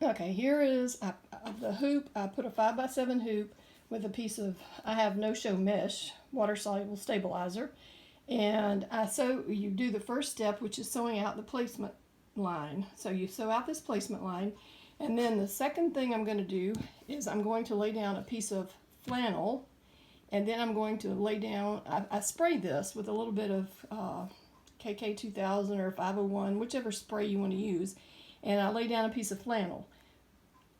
Okay, here is the hoop. I put a 5x7 hoop with a piece of, I have no-show mesh, water-soluble stabilizer. And you do the first step, which is sewing out the placement line. So you sew out this placement line. And then the second thing I'm going to do is I'm going to lay down a piece of flannel. And then I'm going to lay down, I spray this with a little bit of KK 2000 or 501, whichever spray you want to use. And I lay down a piece of flannel.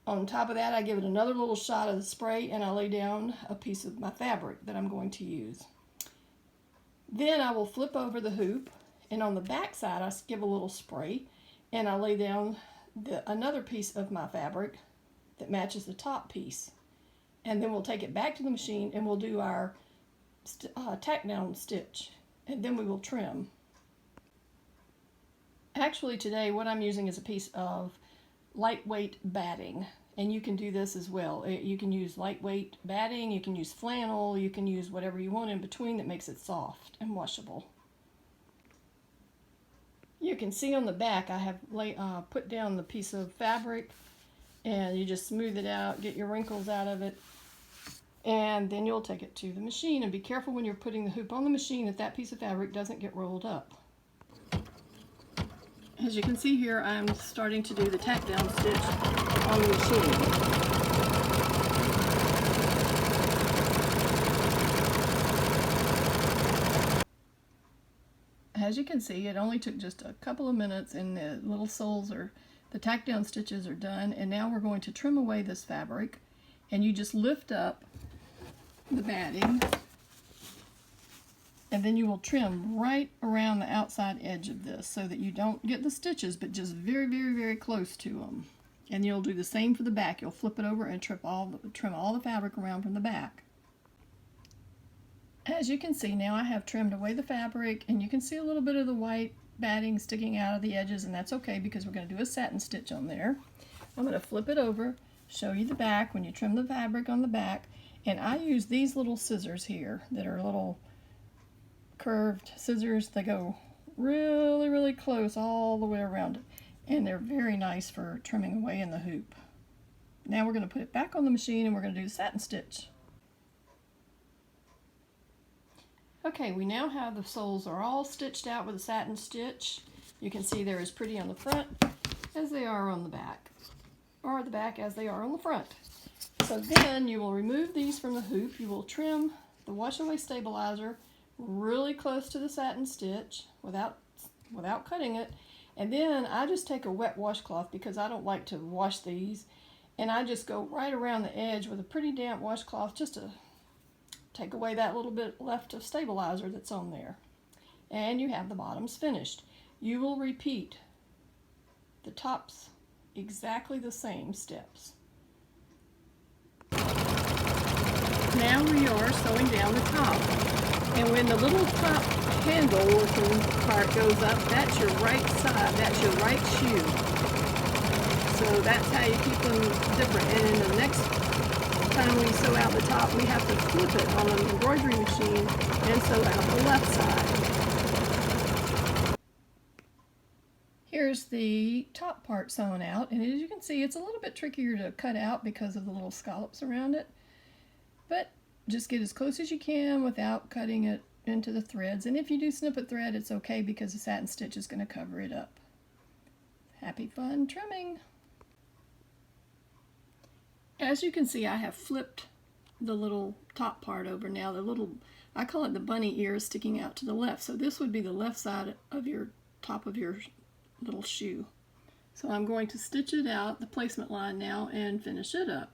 On top of that, I give it another little shot of the spray, and I lay down a piece of my fabric that I'm going to use. Then I will flip over the hoop, and on the back side I give a little spray, and I lay down another piece of my fabric that matches the top piece. And then we'll take it back to the machine and we'll do our tack down stitch, and then we will trim. Actually today what I'm using is a piece of lightweight batting, and you can do this as well. You can use lightweight batting, you can use flannel, you can use whatever you want in between that makes it soft and washable. You can see on the back I have put down the piece of fabric, and you just smooth it out, get your wrinkles out of it, and then you'll take it to the machine. And be careful when you're putting the hoop on the machine that piece of fabric doesn't get rolled up. As you can see here, I'm starting to do the tack down stitch on the machine. As you can see, it only took just a couple of minutes, and the little soles the tack down stitches are done. And now we're going to trim away this fabric, and you just lift up the batting, and then you will trim right around the outside edge of this so that you don't get the stitches, but just very, very, very close to them. And you'll do the same for the back. You'll flip it over and trim all the fabric around from the back. As you can see now, I have trimmed away the fabric, and you can see a little bit of the white batting sticking out of the edges, and that's okay because we're going to do a satin stitch on there. I'm going to flip it over, show you the back when you trim the fabric on the back. And I use these little scissors here that are little curved scissors. They go really, really close all the way around it, and they're very nice for trimming away in the hoop. Now we're going to put it back on the machine, and we're going to do the satin stitch. Okay, we now have the soles are all stitched out with a satin stitch. You can see they're as pretty on the front as they are on the back, or the back as they are on the front. So then you will remove these from the hoop. You will trim the wash-away stabilizer really close to the satin stitch without cutting it. And then I just take a wet washcloth because I don't like to wash these, and I just go right around the edge with a pretty damp washcloth just to take away that little bit left of stabilizer that's on there. And you have the bottoms finished. You will repeat the tops exactly the same steps. Now we are sewing down the top, and when the little top handle looking part goes up, that's your right side, that's your right shoe. So that's how you keep them different. And in the next time we sew out the top, we have to flip it on an embroidery machine and sew out the left side. Here's the top part sewn out, and as you can see, it's a little bit trickier to cut out because of the little scallops around it. But just get as close as you can without cutting it into the threads. And if you do snip a thread, it's okay because the satin stitch is going to cover it up. Happy fun trimming! As you can see, I have flipped the little top part over now. The little, I call it the bunny ear, sticking out to the left. So this would be the left side of your top of your little shoe. So I'm going to stitch it out, the placement line now, and finish it up.